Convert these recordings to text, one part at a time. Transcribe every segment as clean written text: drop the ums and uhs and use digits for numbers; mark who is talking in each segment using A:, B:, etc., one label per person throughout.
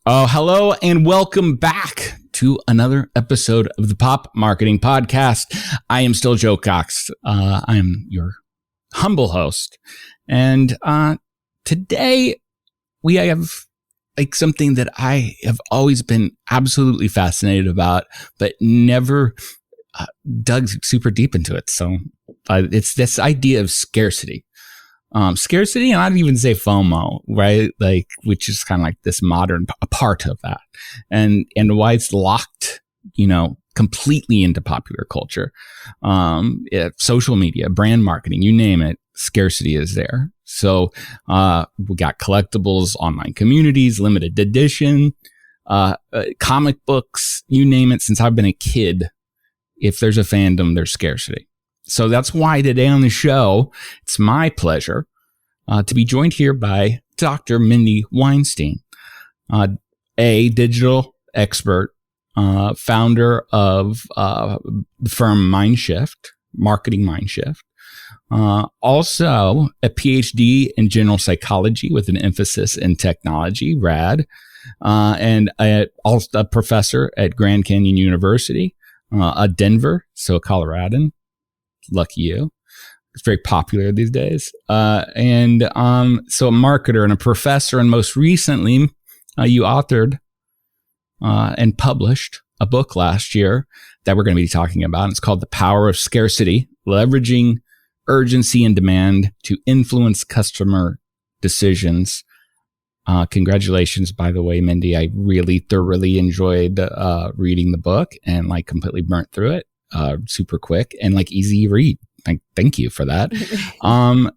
A: Oh, hello and welcome back to another episode of the Pop Marketing Podcast. I am still Joe Cox. I am your humble host. And today we have something that I have always been absolutely fascinated about, but never dug super deep into it. So it's this idea of scarcity. Scarcity, and I'd even say FOMO, right? Which is kind of like this modern part of that, and why it's locked, completely into popular culture, social media, brand marketing, you name it. Scarcity is there. So we got collectibles, online communities, limited edition, comic books, you name it. Since I've been a kid, if there's a fandom, there's scarcity. So that's why today on the show, it's my pleasure to be joined here by Dr. Mindy Weinstein, a digital expert, founder of the firm MindShift, Marketing MindShift, also a PhD in general psychology with an emphasis in technology, rad, and also a professor at Grand Canyon University, a Denver, so a Coloradan. Lucky you. It's very popular these days. So a marketer and a professor, and most recently, you authored and published a book last year that we're going to be talking about. And it's called The Power of Scarcity, Leveraging Urgency and Demand to Influence Customer Decisions. Congratulations, by the way, Mindy. I really thoroughly enjoyed reading the book and completely burnt through it. Super quick and easy read. Thank you for that.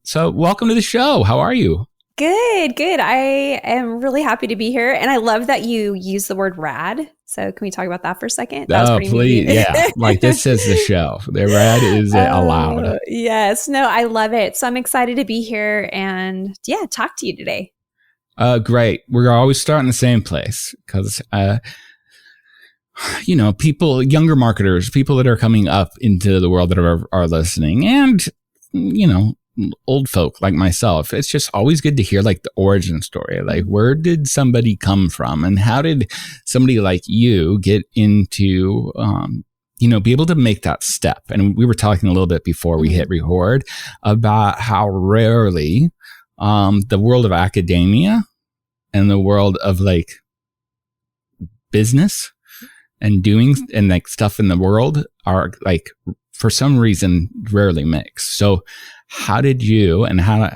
A: So welcome to the show. How are you?
B: Good. I am really happy to be here. And I love that you use the word rad. So can we talk about that for a second?
A: Oh, please. Yeah. This is the show. The rad is allowed.
B: Yes. No, I love it. So I'm excited to be here and talk to you today.
A: Great. We're always starting the same place because, people, younger marketers, people that are coming up into the world that are listening, and, old folk like myself, it's just always good to hear the origin story. Where did somebody come from, and how did somebody like you get into, be able to make that step? And we were talking a little bit before we hit record about how rarely the world of academia and the world of business and doing and stuff in the world are for some reason rarely mix. So how did you and how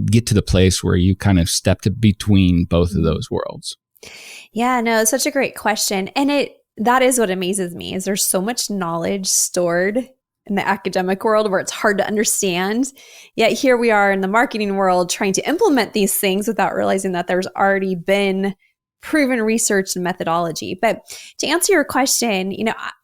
A: get to the place where you kind of stepped between both of those worlds?
B: Yeah, no, it's such a great question. And that is what amazes me, is there's so much knowledge stored in the academic world where it's hard to understand. Yet here we are in the marketing world trying to implement these things without realizing that there's already been proven research and methodology. But to answer your question,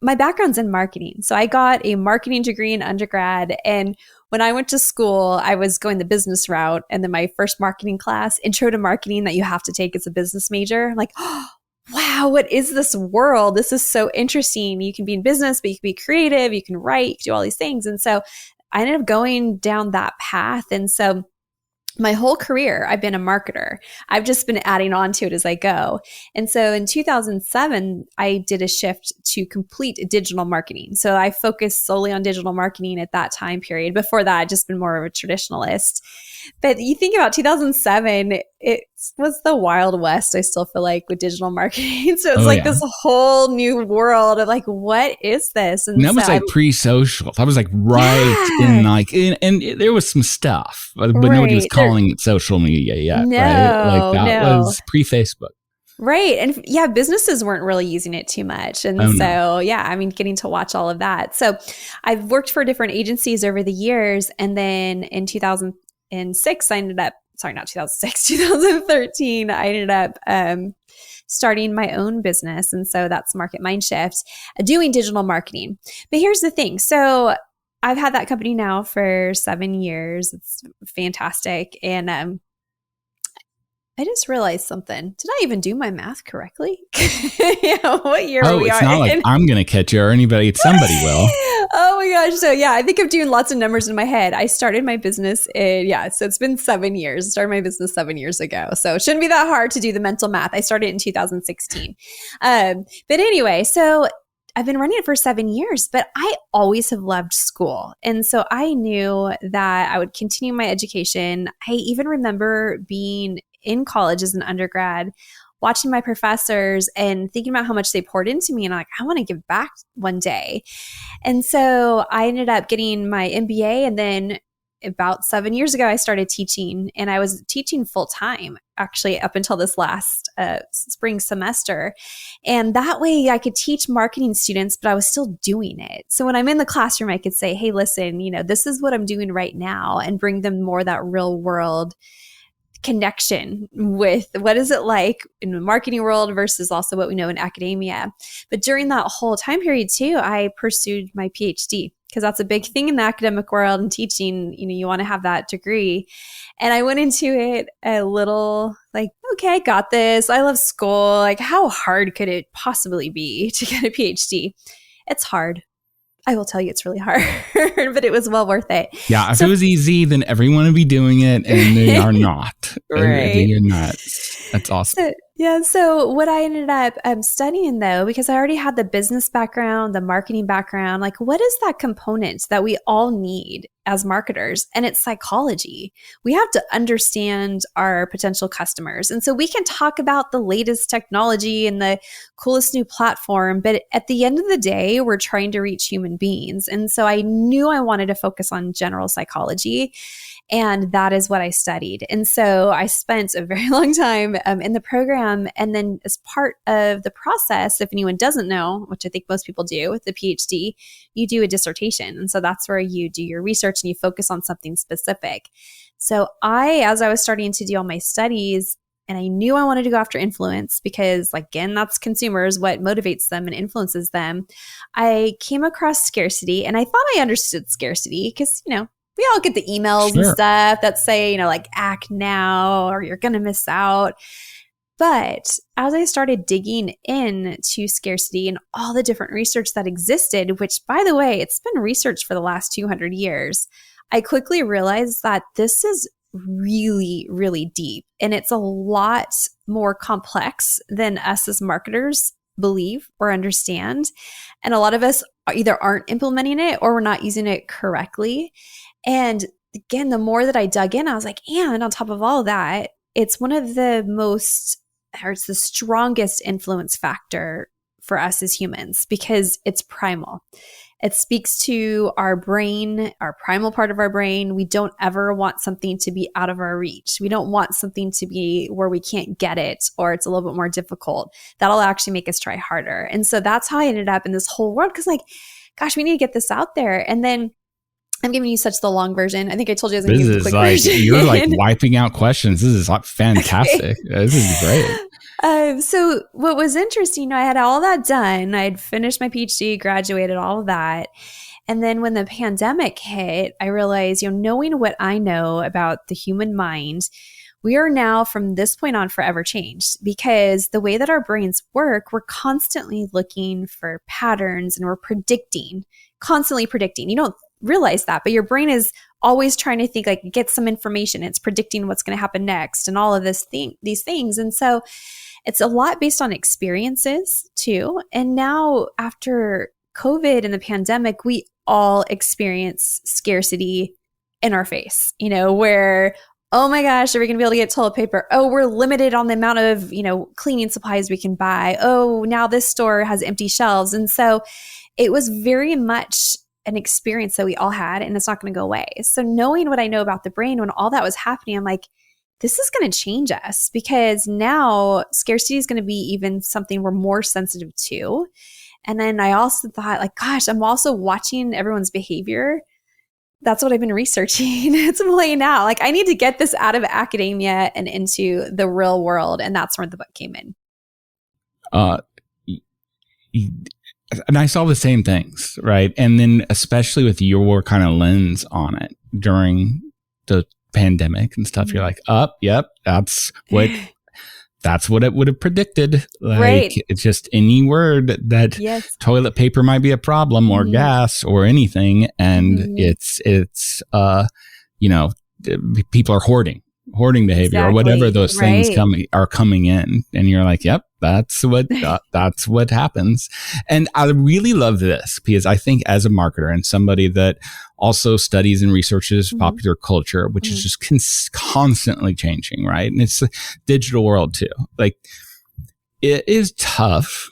B: my background's in marketing. So I got a marketing degree in undergrad. And when I went to school, I was going the business route. And then my first marketing class, Intro to Marketing, that you have to take as a business major. I'm like, oh, wow, what is this world? This is so interesting. You can be in business, but you can be creative. You can write, you can do all these things. And so I ended up going down that path. And so my whole career, I've been a marketer. I've just been adding on to it as I go. And so in 2007, I did a shift to complete digital marketing. So I focused solely on digital marketing at that time period. Before that, I'd just been more of a traditionalist. But you think about 2007, it was the Wild West, I still feel like, with digital marketing. So it's this whole new world of what is this?
A: And that was pre-social. That was in and there was some stuff, but nobody was calling it social media yet, right? That was pre-Facebook.
B: Right. And businesses weren't really using it too much. And getting to watch all of that. So I've worked for different agencies over the years. And then in 2006, 2013, I ended up starting my own business. And so that's Market MindShift, doing digital marketing. But here's the thing. So I've had that company now for 7 years. It's fantastic. And I just realized something. Did I even do my math correctly? What year
A: Oh,
B: we
A: it's
B: are
A: not
B: in?
A: like I'm going to catch you or anybody. Somebody will.
B: Oh my gosh. So yeah, I think I'm doing lots of numbers in my head. I started my business so it's been 7 years. I started my business 7 years ago. So it shouldn't be that hard to do the mental math. I started in 2016. But anyway, so I've been running it for 7 years, but I always have loved school. And so I knew that I would continue my education. I even remember being in college as an undergrad, watching my professors and thinking about how much they poured into me. And I'm like, I want to give back one day. And so I ended up getting my MBA. And then about 7 years ago, I started teaching, and I was teaching full time actually up until this last spring semester. And that way I could teach marketing students, but I was still doing it. So when I'm in the classroom, I could say, hey, listen, this is what I'm doing right now, and bring them more of that real world connection with what is it like in the marketing world versus also what we know in academia. But during that whole time period too, I pursued my PhD, because that's a big thing in the academic world and teaching. You want to have that degree. And I went into it a little like, okay, I got this. I love school. Like, how hard could it possibly be to get a PhD? It's hard. I will tell you it's really hard, but it was well worth it.
A: Yeah, if it was easy, then everyone would be doing it, and they are not.
B: Right.
A: You're not. That's awesome.
B: So what I ended up studying, though, because I already had the business background, the marketing background, like what is that component that we all need as marketers? And it's psychology. We have to understand our potential customers. And so we can talk about the latest technology and the coolest new platform, but at the end of the day, we're trying to reach human beings. And so I knew I wanted to focus on general psychology. And that is what I studied. And so I spent a very long time in the program. And then as part of the process, if anyone doesn't know, which I think most people do with the PhD, you do a dissertation. And so that's where you do your research and you focus on something specific. So as I was starting to do all my studies, and I knew I wanted to go after influence because, again, that's consumers, what motivates them and influences them. I came across scarcity, and I thought I understood scarcity because, we all get the emails and stuff that say, like, act now or you're going to miss out. But as I started digging into scarcity and all the different research that existed, which, by the way, it's been researched for the last 200 years, I quickly realized that this is really, really deep. And it's a lot more complex than us as marketers believe or understand. And a lot of us either aren't implementing it or we're not using it correctly. And again, the more that I dug in, I was like, and on top of all of that, it's one of the it's the strongest influence factor for us as humans because it's primal. It speaks to our brain, our primal part of our brain. We don't ever want something to be out of our reach. We don't want something to be where we can't get it or it's a little bit more difficult. That'll actually make us try harder. And so that's how I ended up in this whole world because gosh, we need to get this out there. And then I'm giving you such the long version. I think I told you I was going to give you the quick version.
A: You're wiping out questions. This is fantastic. This is great.
B: So what was interesting, I had all that done. I'd finished my PhD, graduated, all of that. And then when the pandemic hit, I realized, knowing what I know about the human mind, we are now from this point on forever changed because the way that our brains work, we're constantly looking for patterns and we're constantly predicting. You don't realize that, but your brain is always trying to think get some information. It's predicting what's going to happen next and all of these things. And so it's a lot based on experiences too. And now after COVID and the pandemic, we all experience scarcity in our face, where, oh my gosh, are we going to be able to get toilet paper? Oh, we're limited on the amount of, cleaning supplies we can buy. Oh, now this store has empty shelves. And so it was very much an experience that we all had, and it's not going to go away. So knowing what I know about the brain, when all that was happening, I'm like, this is going to change us because now scarcity is going to be even something we're more sensitive to. And then I also thought gosh, I'm also watching everyone's behavior. That's what I've been researching. It's playing out. I need to get this out of academia and into the real world. And that's where the book came in.
A: And I saw the same things, right? And then especially with your kind of lens on it during the pandemic and stuff, you're like, yep, that's what it would have predicted. Like,
B: right.
A: It's just any word that toilet paper might be a problem or gas or anything. And it's people are hoarding behavior or whatever those things are coming in. And you're like, yep, that's what happens. And I really love this because I think as a marketer and somebody that also studies and researches popular culture, which is just constantly changing, right? And it's a digital world too. Like, it is tough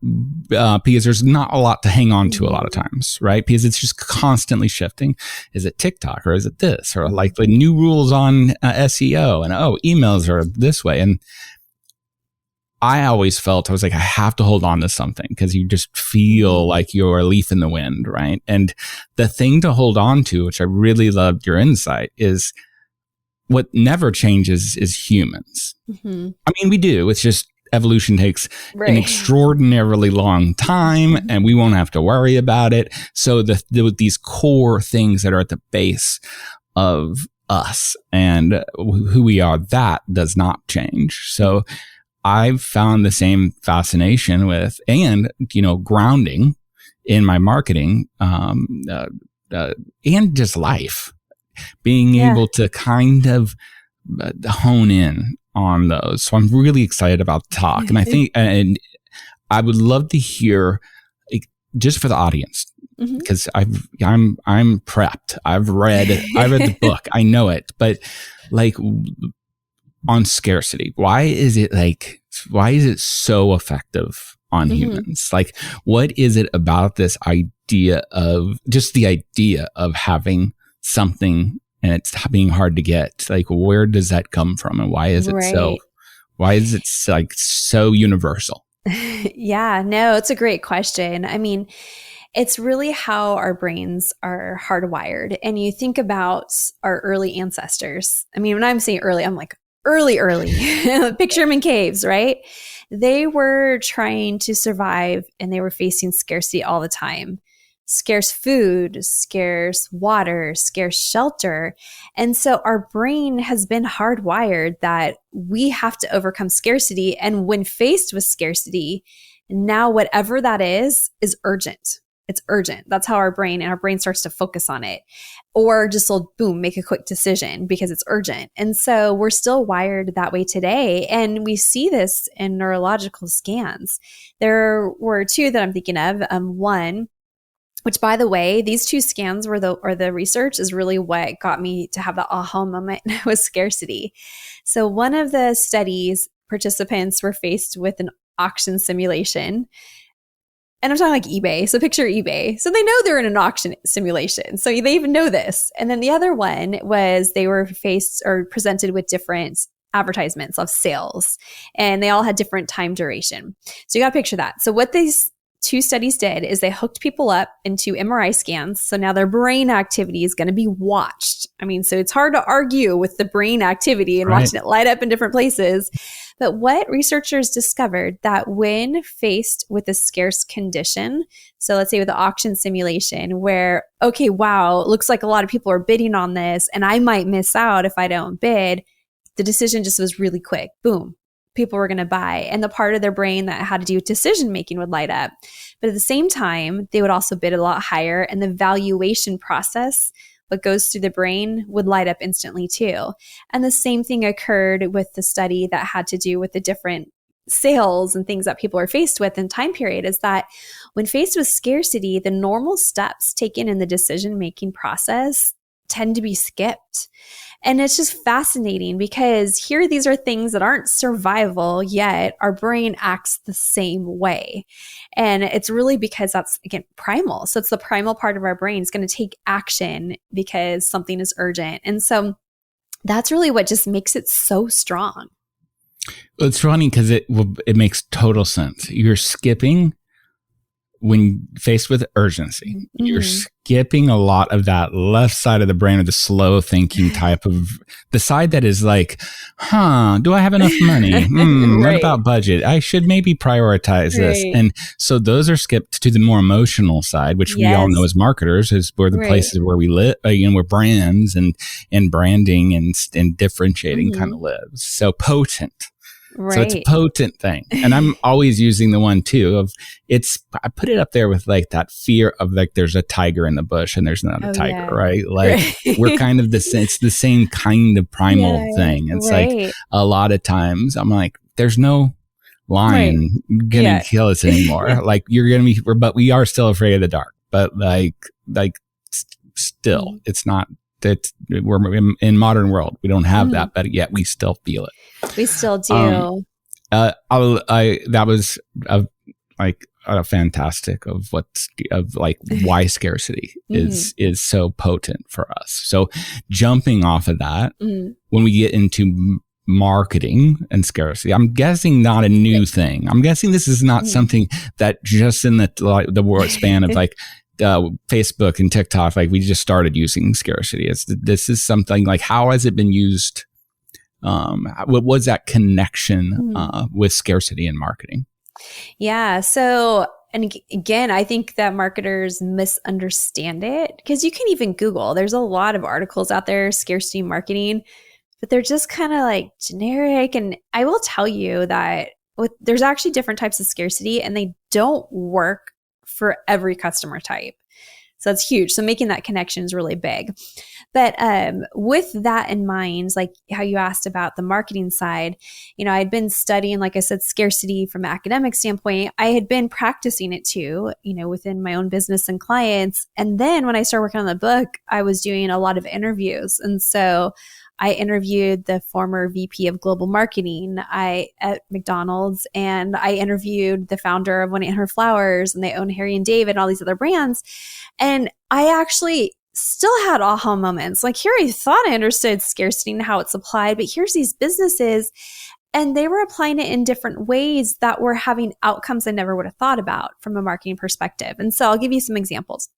A: because there's not a lot to hang on to a lot of times, right? Because it's just constantly shifting. Is it TikTok or is it this? Or like the new rules on SEO and emails are this way. And I always felt, I was like, I have to hold on to something because you just feel like you're a leaf in the wind, right? And the thing to hold on to, which I really loved your insight, is what never changes is humans. I mean, we do. It's just evolution takes an extraordinarily long time and we won't have to worry about it. So these core things that are at the base of us and who we are, that does not change. So I've found the same fascination with, and, grounding in my marketing, and just life, being able to kind of hone in on those. So I'm really excited about the talk. And I think, and I would love to hear, just for the audience, because I'm prepped. I've read the book. I know it, but like, on scarcity, why is it so effective on humans? Like, what is it about this idea of having something and it's being hard to get? Like, where does that come from, and why is it so universal?
B: Yeah, no, it's a great question. I mean, it's really how our brains are hardwired. And you think about our early ancestors. I mean, when I'm saying early, I'm like, early. Picture them in caves, right? They were trying to survive and they were facing scarcity all the time. Scarce food, scarce water, scarce shelter. And so our brain has been hardwired that we have to overcome scarcity. And when faced with scarcity, now whatever that is urgent. It's urgent. That's how our brain starts to focus on it. Or just will, boom, make a quick decision because it's urgent. And so we're still wired that way today. And we see this in neurological scans. There were two that I'm thinking of. One, which, by the way, these two scans were the research is really what got me to have the aha moment with scarcity. So one of the studies, participants were faced with an auction simulation. And I'm talking like eBay. So picture eBay. So they know they're in an auction simulation. So they even know this. And then the other one was they were faced or presented with different advertisements of sales. And they all had different time duration. So you got to picture that. So what these two studies did is they hooked people up into MRI scans. So now their brain activity is going to be watched. I mean, so it's hard to argue with the brain activity and watching it light up in different places. But what researchers discovered that when faced with a scarce condition, so let's say with the auction simulation where, okay, wow, it looks like a lot of people are bidding on this and I might miss out if I don't bid, the decision just was really quick. Boom. People were going to buy. And the part of their brain that had to do with decision making would light up. But at the same time, they would also bid a lot higher. And the valuation process, what goes through the brain, would light up instantly too. And the same thing occurred with the study that had to do with the different sales and things that people are faced with in time period, is that when faced with scarcity, the normal steps taken in the decision-making process tend to be skipped. And it's just fascinating because here, these are things that aren't survival, yet our brain acts the same way. And it's really because that's, again, primal. So it's the primal part of our brain is going to take action because something is urgent. And so that's really what just makes it so strong.
A: It's funny because it makes total sense. You're skipping when faced with urgency, you're skipping a lot of that left side of the brain, or the slow thinking type of the side that is like, do I have enough money? What about budget? I should maybe prioritize this. And so those are skipped to the more emotional side, which we all know as marketers is where the places where we live, where brands and branding and differentiating kind of lives. So potent. So it's a potent thing. And I'm always using the one too of I put it up there with like that fear of like, there's a tiger in the bush and there's not a tiger, right? Like we're kind of it's the same kind of primal thing. It's like a lot of times I'm like, there's no lion gonna kill us anymore. Like but we are still afraid of the dark, but still it's not. We're in modern world. We don't have that, but yet we still feel it.
B: We still do.
A: That was a fantastic of why scarcity is so potent for us. So jumping off of that, when we get into marketing and scarcity, I'm guessing not a new thing. I'm guessing this is not something that just in the world span of like Facebook and TikTok, like we just started using scarcity. This is something like, how has it been used? What was that connection with scarcity and marketing?
B: Yeah. So, and again, I think that marketers misunderstand it because you can even Google. There's a lot of articles out there, scarcity marketing, but they're just kind of like generic. And I will tell you that there's actually different types of scarcity, and they don't work for every customer type. So that's huge. So making that connection is really big. But with that in mind, like how you asked about the marketing side, I'd been studying, like I said, scarcity from an academic standpoint. I had been practicing it too, within my own business and clients. And then when I started working on the book, I was doing a lot of interviews. And so I interviewed the former VP of global marketing at McDonald's, and I interviewed the founder of 1-800-Flowers, and they own Harry and David and all these other brands. And I actually still had aha moments. Like, here I thought I understood scarcity and how it's applied, but here's these businesses, and they were applying it in different ways that were having outcomes I never would have thought about from a marketing perspective. And so I'll give you some examples.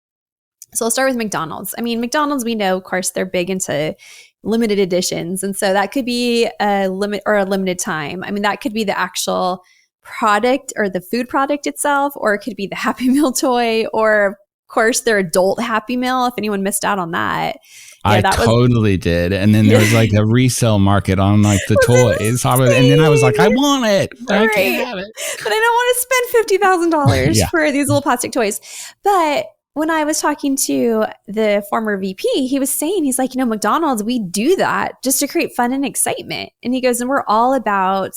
B: So I'll start with McDonald's. I mean, McDonald's, we know, of course, they're big into limited editions. And so that could be a limit or a limited time. I mean, that could be the actual product or the food product itself, or it could be the Happy Meal toy, or of course their adult Happy Meal, if anyone missed out on that.
A: Yeah, I totally did. And then there was like a resale market on like the toys. And then I was like, I want it. I can't have it.
B: But I don't want to spend $50,000 for these little plastic toys. But when I was talking to the former VP, he was saying, he's like, McDonald's, we do that just to create fun and excitement. And he goes, and we're all about,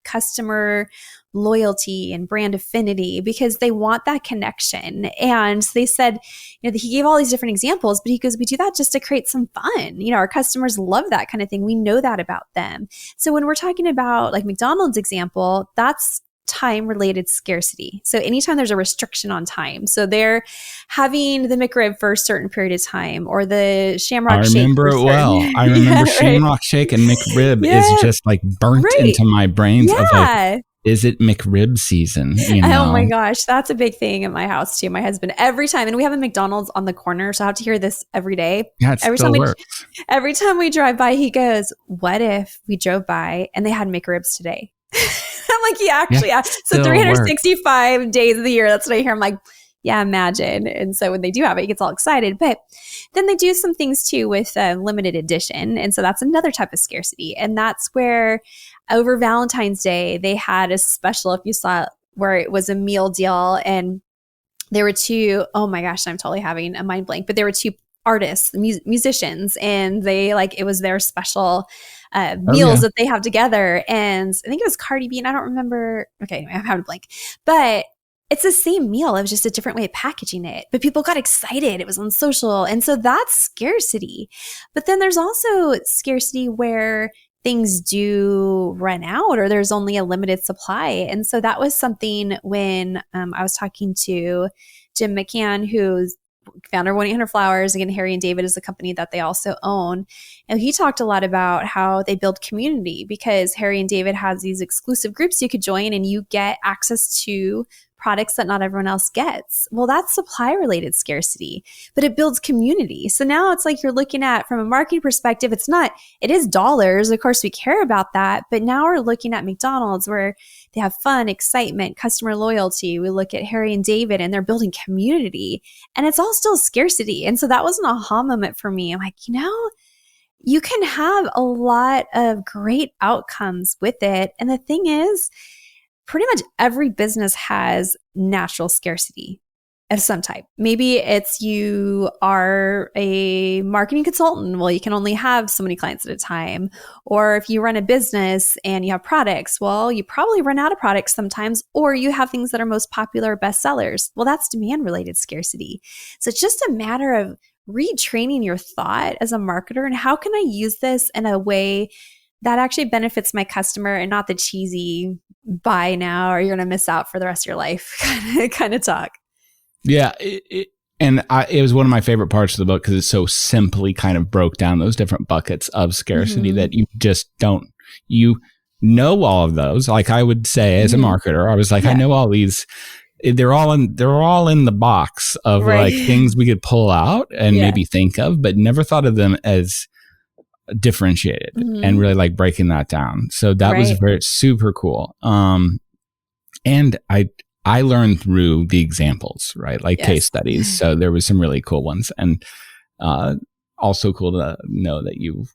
B: customer loyalty and brand affinity because they want that connection. And they said, he gave all these different examples, but he goes, we do that just to create some fun. Our customers love that kind of thing. We know that about them. So when we're talking about like McDonald's example, that's time-related scarcity. So anytime there's a restriction on time, so they're having the McRib for a certain period of time, or the Shamrock Shake. I remember it well.
A: I remember Shamrock Shake and McRib is just like burnt into my brains. Of like, is it McRib season?
B: Oh my gosh, that's a big thing in my house too. My husband, every time, and we have a McDonald's on the corner, so I have to hear this every day.
A: Yeah,
B: every time we drive by, he goes, "What if we drove by and they had McRibs today?" I'm like, yeah, actually, so 365 days of the year, that's what I hear. I'm like, yeah, imagine. And so when they do have it, he gets all excited. But then they do some things too with limited edition. And so that's another type of scarcity. And that's where over Valentine's Day, they had a special, if you saw it, where it was a meal deal. And there were two, oh my gosh, I'm totally having a mind blank, but there were two artists, musicians, and they it was their special meals that they have together. And I think it was Cardi B, and I don't remember. Okay, anyway, I'm having a blank. But it's the same meal. It was just a different way of packaging it. But people got excited. It was on social. And so that's scarcity. But then there's also scarcity where things do run out or there's only a limited supply. And so that was something when I was talking to Jim McCann, who's founder of 1-800-Flowers. Again, Harry and David is a company that they also own. And he talked a lot about how they build community because Harry and David has these exclusive groups you could join and you get access to products that not everyone else gets. Well, that's supply related scarcity, but it builds community. So now it's like you're looking at, from a marketing perspective, it is dollars. Of course, we care about that. But now we're looking at McDonald's where they have fun, excitement, customer loyalty. We look at Harry and David and they're building community, and it's all still scarcity. And so that was an aha moment for me. I'm like, you can have a lot of great outcomes with it. And the thing is, pretty much every business has natural scarcity of some type. Maybe it's you are a marketing consultant. Well, you can only have so many clients at a time. Or if you run a business and you have products, well, you probably run out of products sometimes, or you have things that are most popular, best sellers. Well, that's demand related scarcity. So it's just a matter of retraining your thought as a marketer, and how can I use this in a way that actually benefits my customer and not the cheesy buy now or you're going to miss out for the rest of your life kind of talk.
A: Yeah. It was one of my favorite parts of the book because it so simply kind of broke down those different buckets of scarcity that you just don't, all of those. Like I would say as a marketer, I was like, I know all these. They're all in the box of like things we could pull out and maybe think of, but never thought of them as differentiated and really like breaking that down. So that was super cool. And I learned through the examples, right? Like case studies. So there was some really cool ones, and also cool to know that you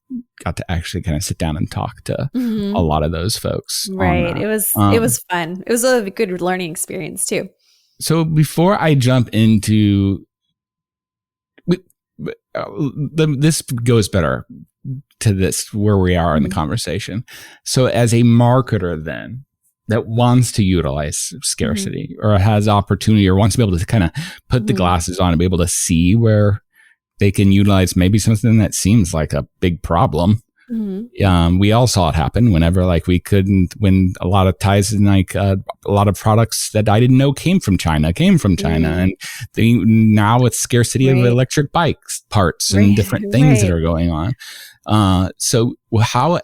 A: got to actually kind of sit down and talk to a lot of those folks.
B: Right. It was fun. It was a good learning experience too.
A: So before I jump into this goes better to this where we are in the conversation. So as a marketer then that wants to utilize scarcity or has opportunity or wants to be able to kind of put the glasses on and be able to see where they can utilize maybe something that seems like a big problem. We all saw it happen whenever when a lot of ties in a lot of products that I didn't know came from China. And now it's scarcity of electric bikes parts and different things that are going on. So how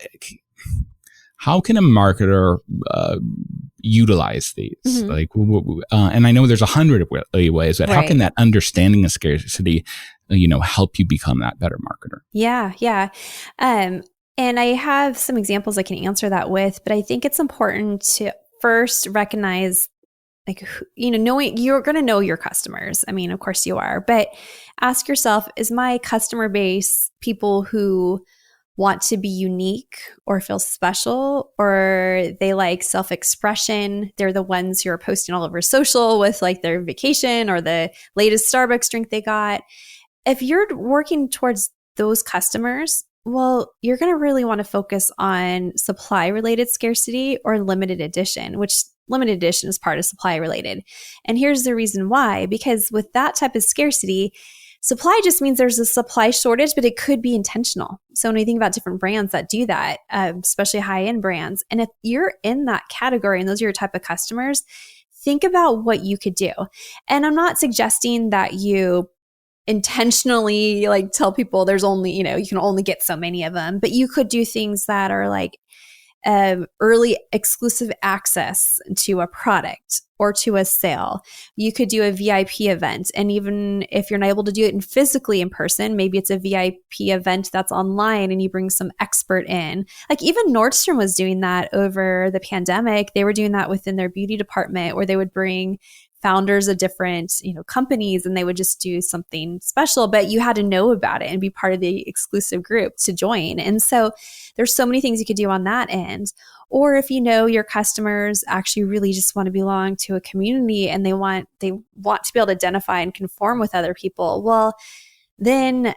A: can a marketer utilize these? And I know there's 100 ways, but how can that understanding of scarcity, help you become that better marketer?
B: Yeah. And I have some examples I can answer that with, but I think it's important to first recognize, knowing you're going to know your customers. I mean, of course you are, but ask yourself, is my customer base people who want to be unique or feel special, or they like self-expression? They're the ones who are posting all over social with like their vacation or the latest Starbucks drink they got. If you're working towards those customers, well, you're going to really want to focus on supply related scarcity or limited edition, which limited edition is part of supply related. And here's the reason why, because with that type of scarcity, supply just means there's a supply shortage, but it could be intentional. So when we think about different brands that do that, especially high-end brands, and if you're in that category and those are your type of customers, think about what you could do. And I'm not suggesting that you intentionally tell people there's only, you can only get so many of them, but you could do things that are like early exclusive access to a product or to a sale. You could do a VIP event. And even if you're not able to do it physically in person, maybe it's a VIP event that's online and you bring some expert in. Like even Nordstrom was doing that over the pandemic. They were doing that within their beauty department where they would bring founders of different, companies, and they would just do something special, but you had to know about it and be part of the exclusive group to join. And so there's so many things you could do on that end. Or if your customers actually really just want to belong to a community and they want to be able to identify and conform with other people, well, then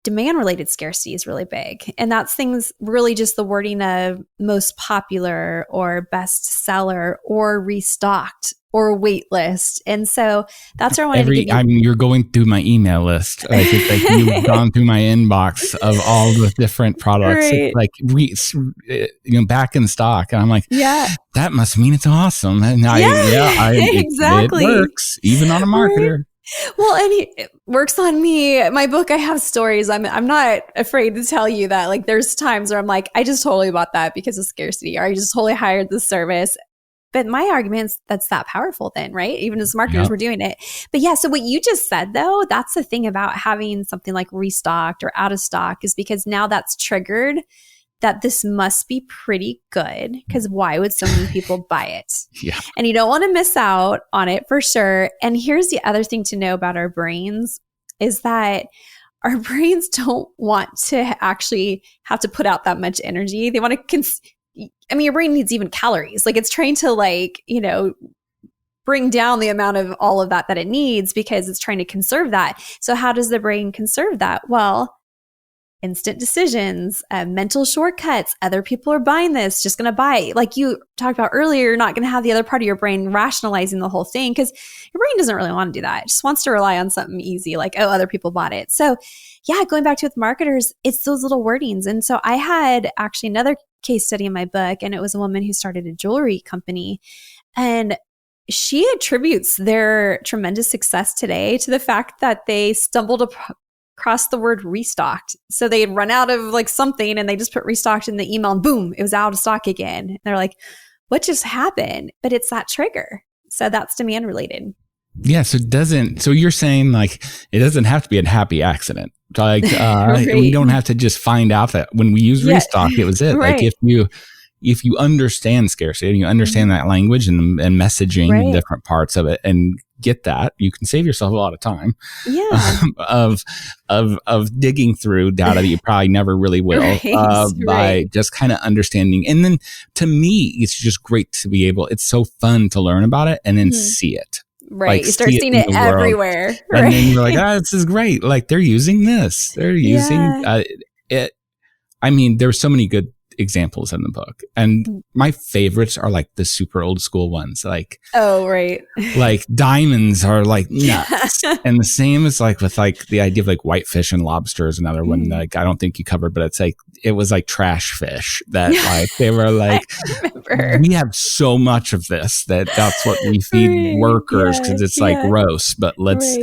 B: demand related scarcity is really big. And that's things really just the wording of most popular or best seller or restocked or wait list. And so that's where I wanted to give you.
A: You're going through my email list. It's like you've gone through my inbox of all the different products.
B: Right.
A: It's like, back in stock. And I'm like,
B: yeah,
A: that must mean it's awesome. And
B: exactly.
A: It works even on a marketer.
B: Right. Well, and it works on me. My book, I have stories. I'm not afraid to tell you that there's times where I'm like, I just totally bought that because of scarcity, or I just totally hired this service. But my argument's that's that powerful then, right? Even as marketers, we're doing it. But yeah, so what you just said though, that's the thing about having something like restocked or out of stock is because now that's triggered that this must be pretty good because why would so many people buy it?
A: Yeah.
B: And you don't want to miss out on it for sure. And here's the other thing to know about our brains is that our brains don't want to actually have to put out that much energy. They want to your brain needs even calories. Like it's trying to bring down the amount of all of that it needs because it's trying to conserve that. So how does the brain conserve that? Well, instant decisions, mental shortcuts. Other people are buying this, just going to buy it. Like you talked about earlier, you're not going to have the other part of your brain rationalizing the whole thing because your brain doesn't really want to do that. It just wants to rely on something easy like, oh, other people bought it. So yeah, going back to with marketers, it's those little wordings. And so I had actually another case study in my book, and it was a woman who started a jewelry company. And she attributes their tremendous success today to the fact that they stumbled across the word restocked. So they had run out of something and they just put restocked in the email and boom, it was out of stock again. And they're like, what just happened? But it's that trigger. So that's demand related.
A: Yeah. So you're saying it doesn't have to be a happy accident. Right. We don't have to just find out that when we use restock, it was it. Right. If you understand scarcity and you understand that language and messaging and different parts of it and get that, you can save yourself a lot of time of digging through data that you probably never really will by just kind of understanding. And then to me, it's just great to be able, it's so fun to learn about it and then see it.
B: Right. You start seeing it everywhere.
A: And then you're like, this is great. They're using this. They're using it. I mean, there's so many good examples in the book. And my favorites are the super old school ones. Diamonds are nuts. And the same is with the idea of whitefish and lobster is another one that I don't think you covered, but it's it was trash fish that they were we have so much of this that's what we feed workers because it's gross, but let's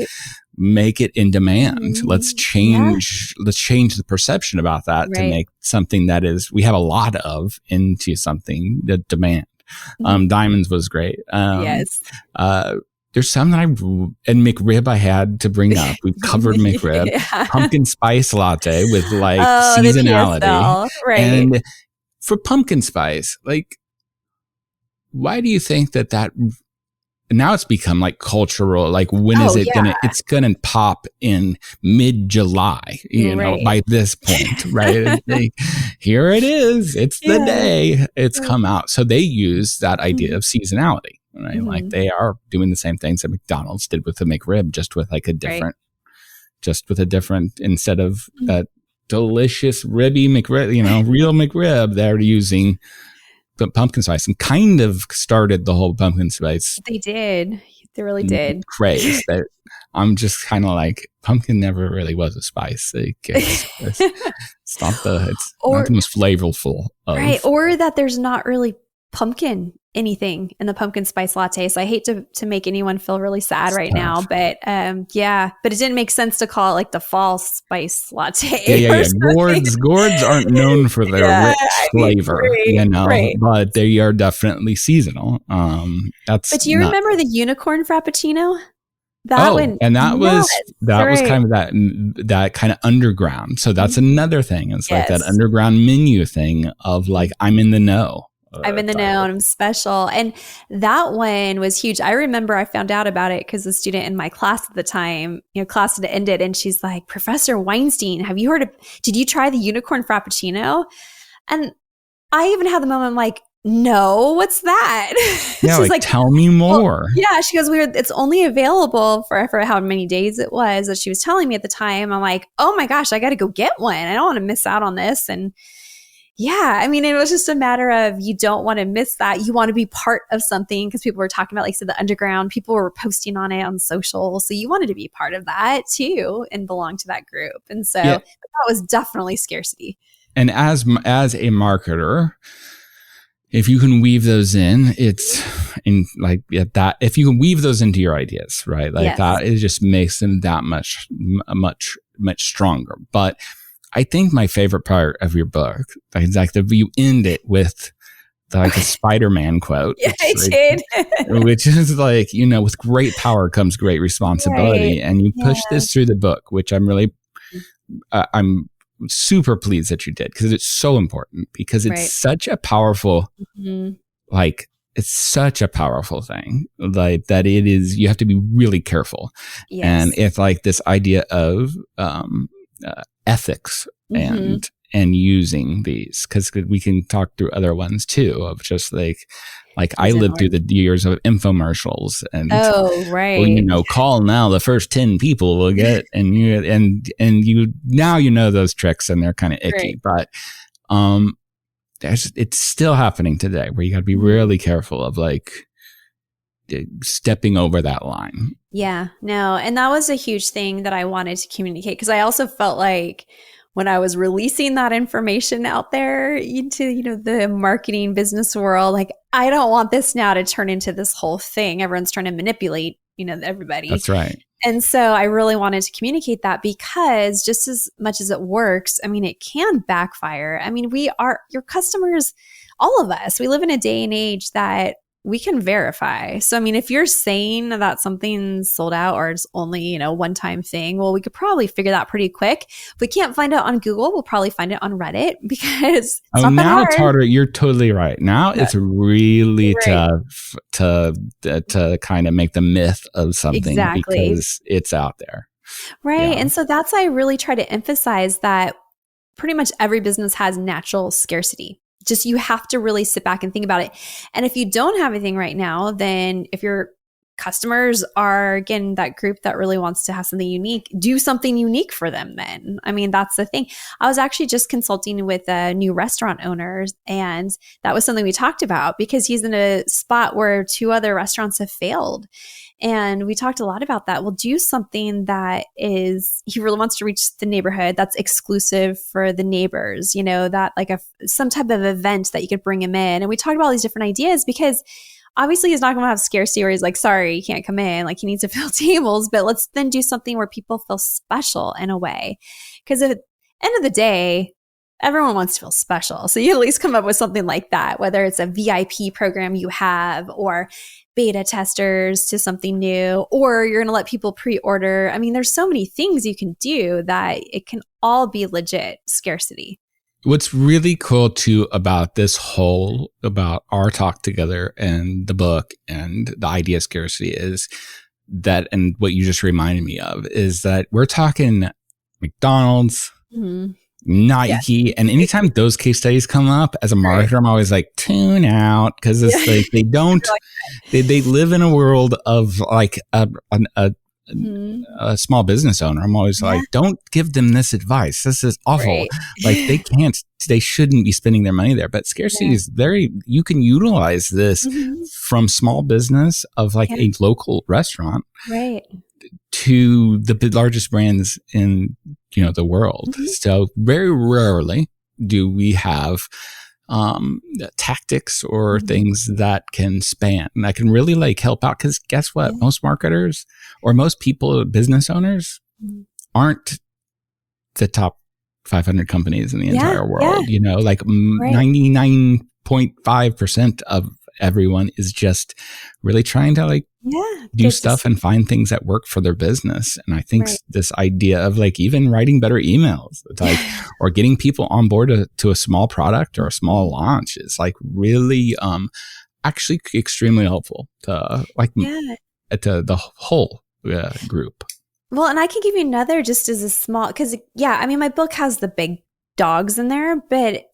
A: make it in demand. Let's change the perception about that to make something that is we have a lot of into something that demand. Diamonds was great. There's some that and McRib I had to bring up. We've covered McRib. Pumpkin spice latte with seasonality. And for pumpkin spice, why do you think that now it's become cultural, when is it it's gonna pop in mid-July, by this point, right? Here it is, it's the day it's come out. So they use that idea of seasonality, right? They are doing the same things that McDonald's did with the McRib, just with a different, instead of that delicious ribby McRib, real McRib, they're using the pumpkin spice and kind of started the whole pumpkin spice.
B: They did. They really did.
A: Craze that I'm just kind of pumpkin never really was a spice. It's not the most flavorful.
B: Right. Or that there's not really pumpkin anything in the pumpkin spice latte. So I hate to make anyone feel really sad right now, but but it didn't make sense to call it the fall spice latte.
A: Gourds aren't known for their rich flavor, but they are definitely seasonal. But
B: do you remember the unicorn frappuccino? That was kind of that kind of underground. So that's another thing. It's that underground menu thing of I'm in the know. I'm in the know and I'm special. And that one was huge. I remember I found out about it because a student in my class at the time, class had ended and she's like, Professor Weinstein, did you try the unicorn frappuccino? And I even had the moment, I'm like, no, what's that?
A: Yeah, she's tell me more.
B: Well, she goes, it's only available for how many days it was that she was telling me at the time. I'm like, oh my gosh, I got to go get one. I don't want to miss out on this. And it was just a matter of you don't want to miss that. You want to be part of something because people were talking about, the underground. People were posting on it on social. So you wanted to be part of that too and belong to that group. And so that was definitely scarcity.
A: And as a marketer, if you can weave those in, it's in that. If you can weave those into your ideas, right? That, it just makes them that much stronger. But I think my favorite part of your book is you end it with like the Spider-Man quote.
B: Yeah, I did.
A: Which is like, with great power comes great responsibility.
B: Right.
A: And you push
B: Yeah.
A: this through the book, which I'm super pleased that you did, because it's so important, because it's such a powerful, like, it's such a powerful thing, like that it is, you have to be really careful.
B: Yes.
A: And it's like this idea of ethics and using these, because we can talk through other ones too, of just like I lived through the years of infomercials and call now, the first 10 people will get, and you now those tricks, and they're kind of icky, but it's still happening today, where you got to be really careful of like stepping over that line.
B: Yeah, no. And that was a huge thing that I wanted to communicate, because I also felt like when I was releasing that information out there into, the marketing business world, like, I don't want this now to turn into this whole thing. Everyone's trying to manipulate, everybody.
A: That's right.
B: And so I really wanted to communicate that, because just as much as it works, I mean, it can backfire. I mean, we are your customers, all of us, we live in a day and age that we can verify. So, I mean, if you're saying that something's sold out or it's only, one-time thing, well, we could probably figure that pretty quick. If we can't find it on Google, we'll probably find it on Reddit, because it's not that hard. It's harder.
A: You're totally right. Now it's really tough to kind of make the myth of something, because it's out there.
B: Right. Yeah. And so that's why I really try to emphasize that pretty much every business has natural scarcity. Just, you have to really sit back and think about it. And if you don't have anything right now, then if your customers are, again, that group that really wants to have something unique, do something unique for them then. I mean, that's the thing. I was actually just consulting with a new restaurant owner, and that was something we talked about, because he's in a spot where 2 other restaurants have failed. And we talked a lot about that. We'll do something that is, he really wants to reach the neighborhood that's exclusive for the neighbors, that like some type of event that you could bring him in. And we talked about all these different ideas, because obviously he's not going to have scarcity where he's like, sorry, you can't come in. Like, he needs to fill tables, but let's then do something where people feel special in a way. Because at the end of the day, everyone wants to feel special. So you at least come up with something like that, whether it's a VIP program you have, or beta testers to something new, or you're going to let people pre-order. I mean, there's so many things you can do that it can all be legit scarcity.
A: What's really cool too about about our talk together and the book and the idea of scarcity is that, and what you just reminded me of, is that we're talking McDonald's, Nike, and anytime those case studies come up, as a marketer, I'm always like, tune out, because it's like they don't, they live in a world of like a small business owner. I'm always like, don't give them this advice. This is awful. Like, they shouldn't be spending their money there. But scarcity is you can utilize this from small business of like a local restaurant, to the largest brands in the world. So very rarely do we have tactics or things that can span, that can really like help out. Because guess what? Most marketers or most people, business owners, aren't the top 500 companies in the entire world. 99.5% of everyone is just really trying to like do stuff and find things that work for their business. And I think this idea of like even writing better emails, it's like, or getting people on board to a small product or a small launch is like really actually extremely helpful to like to the whole group.
B: Well, and I can give you another just as a small, because I mean, my book has the big dogs in there, but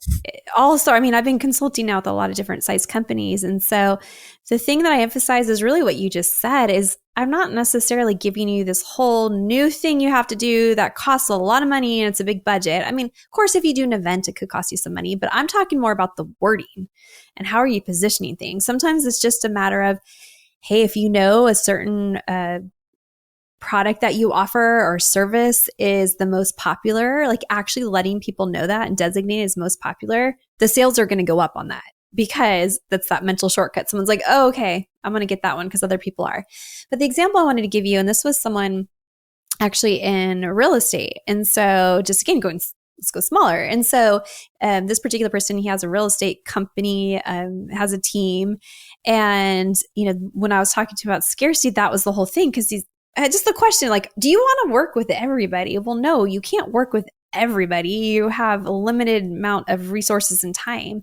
B: also, I mean, I've been consulting now with a lot of different size companies. And so the thing that I emphasize is really what you just said is, I'm not necessarily giving you this whole new thing you have to do that costs a lot of money and it's a big budget. I mean, of course, if you do an event, it could cost you some money, but I'm talking more about the wording and how are you positioning things. Sometimes it's just a matter of, hey, if you know a certain product that you offer or service is the most popular, like actually letting people know that and designate it as most popular, the sales are going to go up on that, because that's that mental shortcut. Someone's like, oh, okay, I'm going to get that one because other people are. But the example I wanted to give you, and this was someone actually in real estate. And so just again, going let's go smaller. And so this particular person, he has a real estate company, has a team. And, when I was talking to him about scarcity, that was the whole thing. Because he's just the question, like, do you want to work with everybody? Well, no, you can't work with everybody. You have a limited amount of resources and time.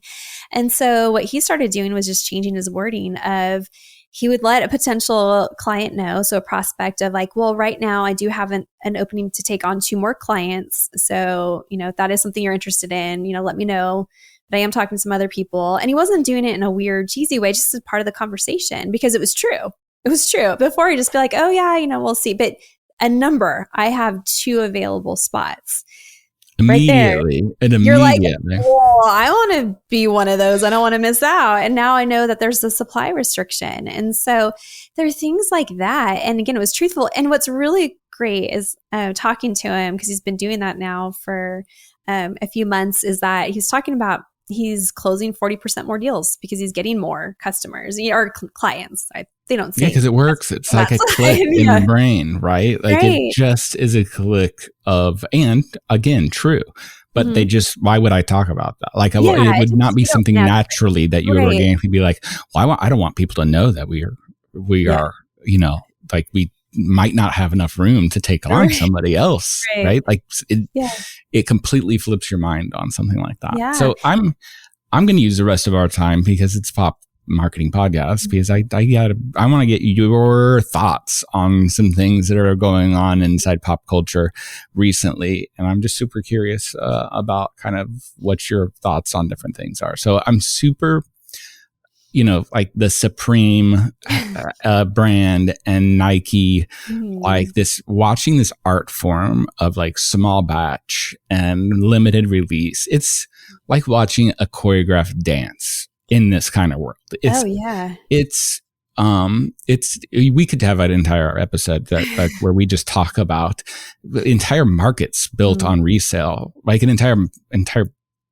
B: And so what he started doing was just changing his wording of, he would let a potential client know, so a prospect of like, well, right now I do have an opening to take on 2 more clients. So, if that is something you're interested in, let me know. But I am talking to some other people. And he wasn't doing it in a weird, cheesy way, just as part of the conversation, because it was true. It was true. Before he'd just be like, oh yeah, we'll see. But a number, I have 2 available spots.
A: Immediately.
B: Right there, you're like, oh, I want to be one of those. I don't want to miss out. And now I know that there's a supply restriction. And so there are things like that. And again, it was truthful. And what's really great is talking to him, because he's been doing that now for a few months, is that he's talking about he's closing 40% more deals because he's getting more customers or clients. They don't say.
A: Yeah, because it works. It's like a click in the brain, right? Like it just is a click of, and again, true. But they just, why would I talk about that? Like it would not be something naturally that you would organically be like, well, I don't want people to know that we are, like we might not have enough room to take on somebody else, right? Like it completely flips your mind on something like that. Yeah. So I'm going to use the rest of our time, because it's Pop Marketing Podcast, because I want to get your thoughts on some things that are going on inside pop culture recently. And I'm just super curious about kind of what your thoughts on different things are. So I'm super, like the Supreme brand and Nike, like this, watching this art form of like small batch and limited release. It's like watching a choreographed dance in this kind of world. It's we could have an entire episode that where we just talk about the entire markets built on resale, like an entire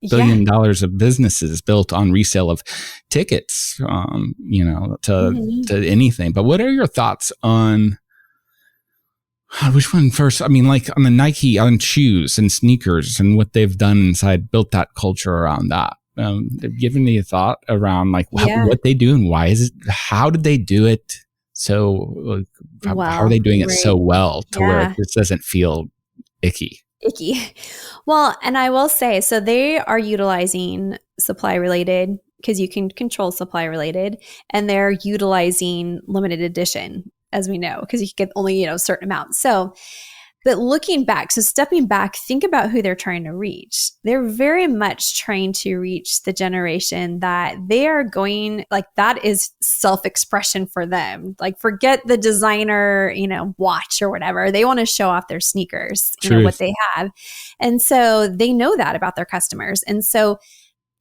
A: $1 billion of businesses built on resale of tickets, to anything. But what are your thoughts on which one first? I mean, like on the Nike, on shoes and sneakers and what they've done inside, built that culture around that. Given me a thought around like what they do and why is it, how did they do it? So how are they doing it so well to where this doesn't feel icky?
B: Well, and I will say, so they are utilizing supply related, because you can control supply related, and they're utilizing limited edition, as we know, because you can get only, a certain amount. So, but looking back, so stepping back, think about who they're trying to reach. They're very much trying to reach the generation that they are going, like that is self-expression for them. Like forget the designer, watch or whatever. They want to show off their sneakers, what they have. And so they know that about their customers. And so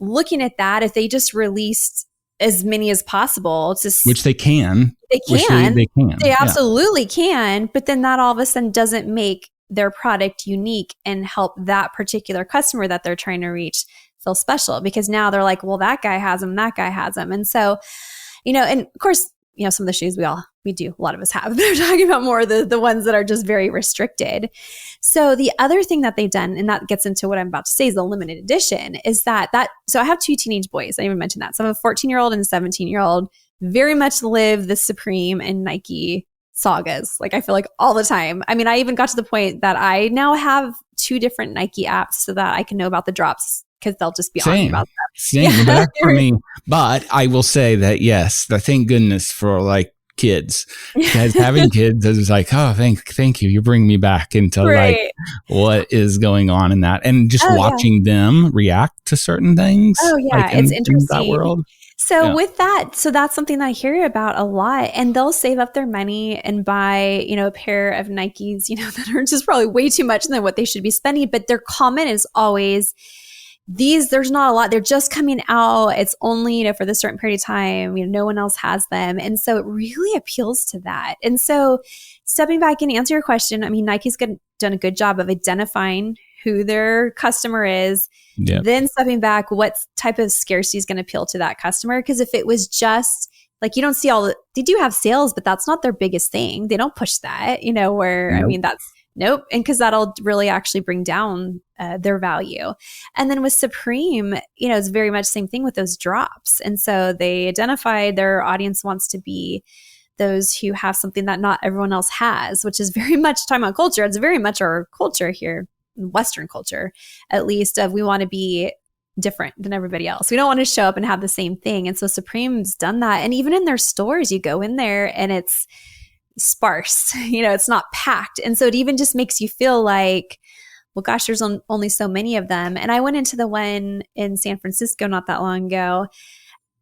B: looking at that, if they just released as many as possible,
A: which they can. They
B: absolutely can. But then that all of a sudden doesn't make their product unique and help that particular customer that they're trying to reach feel special, because now they're like, well, that guy has them, that guy has them. And so, and of course, some of the shoes we do, a lot of us have, but I'm talking about more the ones that are just very restricted. So the other thing that they've done, and that gets into what I'm about to say, is the limited edition, is that so I have 2 teenage boys. I didn't even mention that. So I have a 14-year-old and a 17-year-old, very much live the Supreme and Nike sagas. Like I feel like all the time. I mean, I even got to the point that I now have 2 different Nike apps so that I can know about the drops, because they'll just be on about that.
A: Same, but for me. But I will say that yes, thank goodness for like kids, because having kids is like, oh, thank you. You bring me back into like what is going on in that, and just watching them react to certain things.
B: Oh yeah,
A: like
B: it's interesting.
A: In that world.
B: So with that, so that's something that I hear about a lot, and they'll save up their money and buy, a pair of Nikes, that are just probably way too much than what they should be spending. But their comment is always, there's not a lot. They're just coming out. It's only, for this certain period of time, no one else has them. And so it really appeals to that. And so stepping back and answer your question, I mean, Nike's done a good job of identifying who their customer is, then stepping back, what type of scarcity is going to appeal to that customer? Because if it was just like, you don't see they do have sales, but that's not their biggest thing. They don't push that, I mean, that's Nope. And because that'll really actually bring down their value. And then with Supreme, it's very much the same thing with those drops. And so they identified their audience wants to be those who have something that not everyone else has, which is very much talking about culture. It's very much our culture here, Western culture, at least, of we want to be different than everybody else. We don't want to show up and have the same thing. And so Supreme's done that. And even in their stores, you go in there and it's sparse, it's not packed. And so it even just makes you feel like, well, gosh, there's only so many of them. And I went into the one in San Francisco not that long ago,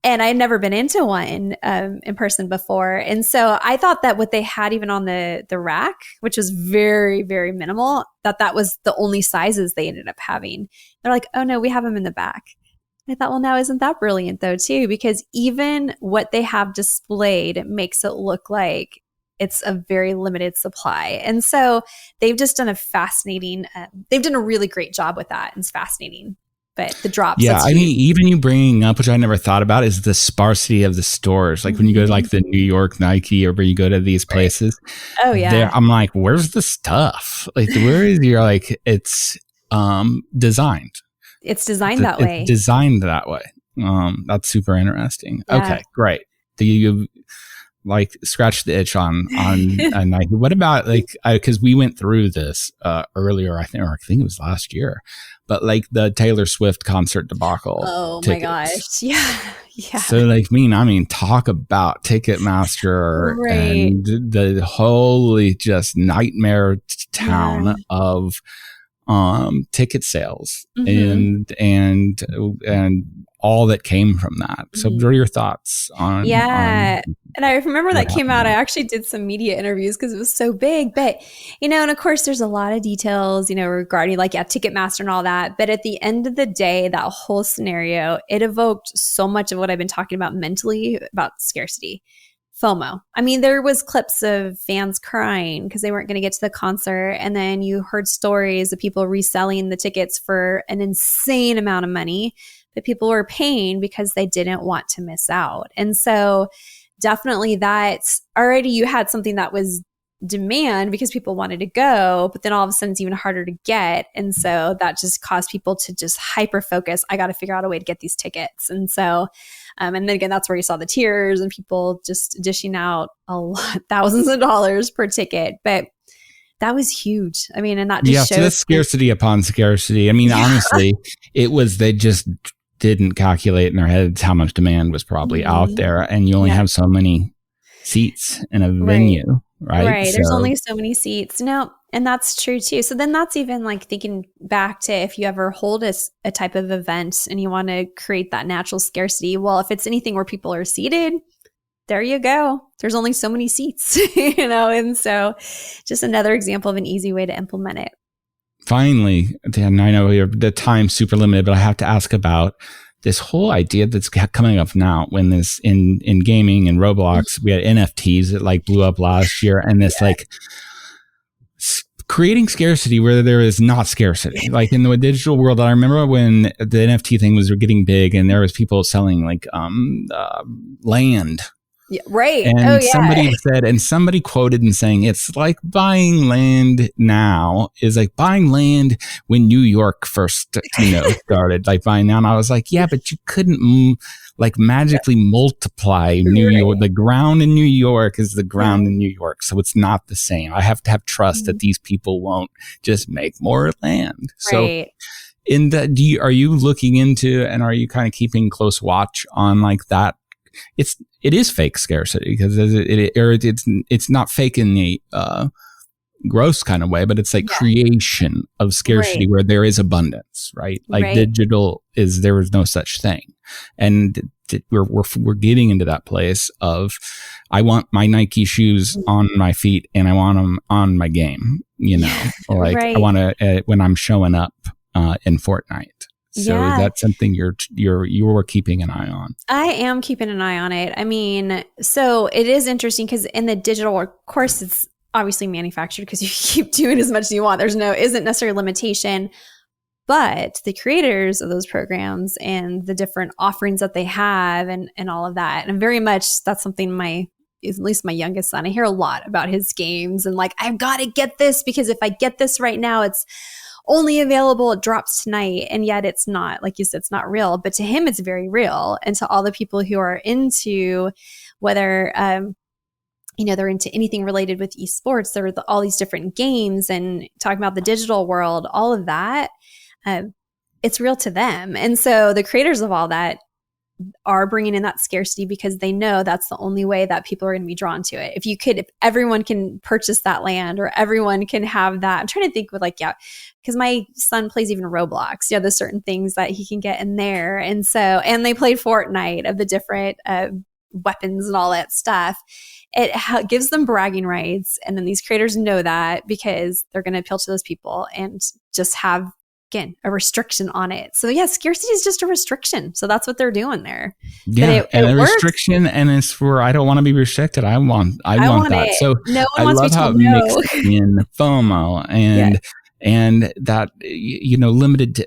B: and I had never been into one in person before. And so I thought that what they had even on the rack, which was very, very minimal, that was the only sizes they ended up having. They're like, oh no, we have them in the back. I thought, well, now isn't that brilliant though too? Because even what they have displayed makes it look like it's a very limited supply. And so they've just done they've done a really great job with that. It's fascinating. But the drops.
A: Yeah, I mean, even you bringing up, which I never thought about, is the sparsity of the stores. Like when you go to like the New York Nike or where you go to these places.
B: Oh yeah.
A: I'm like, where's the stuff? Like where is your, like, it's designed.
B: It's designed that way.
A: It's designed that way. That's super interesting. Yeah. Okay, great. Do you like scratch the itch on Nike? What about like, because we went through this earlier, I think it was last year, but like the Taylor Swift concert debacle.
B: Oh
A: tickets.
B: My gosh. Yeah.
A: So like, I mean, talk about Ticketmaster and the holy just nightmare town of ticket sales and all that came from that. So what are your thoughts on?
B: And I remember that came out. I actually did some media interviews because it was so big. But, and of course, there's a lot of details, regarding Ticketmaster and all that. But at the end of the day, that whole scenario, it evoked so much of what I've been talking about mentally about scarcity. FOMO. I mean, there was clips of fans crying because they weren't going to get to the concert. And then you heard stories of people reselling the tickets for an insane amount of money, but people were paying because they didn't want to miss out. And so definitely that's already, you had something that was demand because people wanted to go, but then all of a sudden it's even harder to get. And so that just caused people to just hyper focus. I got to figure out a way to get these tickets. And so, and then again, that's where you saw the tears and people just dishing out thousands of dollars per ticket. But that was huge. I mean, and that just shows. So that's
A: scarcity upon scarcity. I mean, honestly, they just didn't calculate in their heads how much demand was probably out there. And you only have so many seats in a venue, right?
B: Right. There's only so many seats. No, and that's true too. So then that's even like thinking back to if you ever hold a type of event and you want to create that natural scarcity. Well, if it's anything where people are seated, there you go. There's only so many seats, and so just another example of an easy way to implement it.
A: Finally, and I know the time's super limited, but I have to ask about this whole idea that's coming up now when this in gaming and Roblox, we had NFTs that like blew up last year, and this like creating scarcity where there is not scarcity. Like in the digital world, I remember when the NFT thing was getting big and there was people selling like land.
B: Yeah, right.
A: And somebody quoted and saying, it's like buying land now is like buying land when New York first, started, like buying now. And I was like, yeah, but you couldn't like magically multiply New York. The ground in New York is the ground in New York. So it's not the same. I have to have trust that these people won't just make more land. So in that, are you looking into, and are you kind of keeping close watch on like that? It is fake scarcity because it's not fake in the gross kind of way, but it's like creation of scarcity where there is abundance, right? Like digital there is no such thing, and we're getting into that place of I want my Nike shoes on my feet and I want them on my game, like I want to when I'm showing up in Fortnite. So that's something you're keeping an eye on. I am keeping an eye on it. I mean, so it is interesting because in the digital, of course, it's obviously manufactured because you keep doing as much as you want. Isn't necessarily a limitation, but the creators of those programs and the different offerings that they have and all of that, and very much that's something my
B: at least my youngest son, I hear a lot about his games and like, I've got to get this because if I get this right now, it's only available, it drops tonight. And yet it's not, like you said, it's not real, but to him, it's very real. And to all the people who are into whether, they're into anything related with esports, there are all these different games and talking about the digital world, all of that, it's real to them. And so the creators of all that are bringing in that scarcity because they know that's the only way that people are going to be drawn to it. If everyone can purchase that land or everyone can have that, I'm trying to think with because my son plays even Roblox, there's certain things that he can get in there. And they played Fortnite of the different weapons and all that stuff. It gives them bragging rights. And then these creators know that because they're going to appeal to those people and just have, again, a restriction on it. So yeah, scarcity is just a restriction. So that's what they're doing there.
A: Yeah, and a restriction, and it's for I don't want to be restricted. I want that.
B: It.
A: So
B: no one
A: I
B: wants
A: love
B: to
A: how it
B: no.
A: mixed in FOMO and that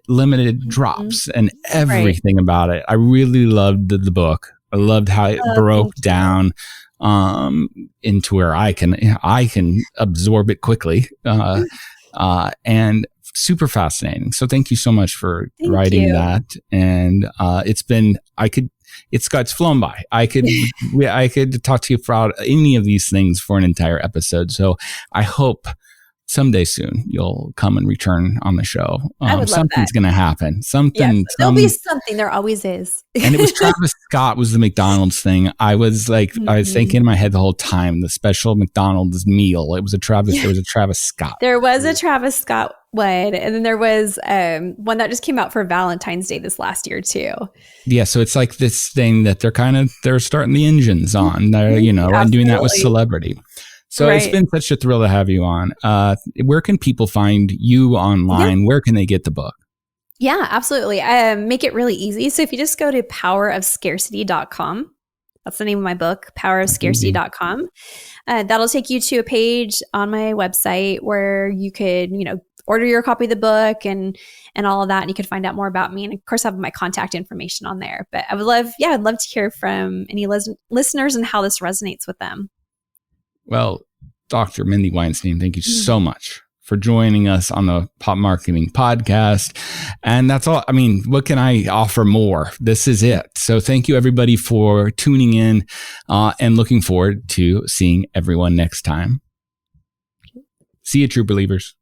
A: limited drops and everything about it. I really loved the book. I loved how it broke down into where I can absorb it quickly and super fascinating. So thank you so much for writing that. And it's flown by. I could talk to you about any of these things for an entire episode. So I hope someday soon you'll come and return on the show.
B: I would love
A: something's going to happen.
B: There'll be something. There always is.
A: And it was Travis Scott was the McDonald's thing. I was I was thinking in my head the whole time, the special McDonald's meal. It was there was a Travis Scott.
B: There was a Travis Scott one. And then there was one that just came out for Valentine's Day this last year too.
A: Yeah. So it's like this thing that they're starting the engines on. They're, and doing that with celebrity. So It's been such a thrill to have you on. Where can people find you online? Where can they get the book?
B: Yeah, absolutely. Make it really easy. So if you just go to powerofscarcity.com, that's the name of my book, powerofscarcity.com. That'll take you to a page on my website where you could, order your copy of the book and all of that. And you could find out more about me. And of course, I have my contact information on there. But I'd love to hear from any listeners and how this resonates with them.
A: Well, Dr. Mindy Weinstein, thank you so much for joining us on the Pop Marketing Podcast. And that's all. I mean, what can I offer more? This is it. So thank you, everybody, for tuning in and looking forward to seeing everyone next time. See you, true believers.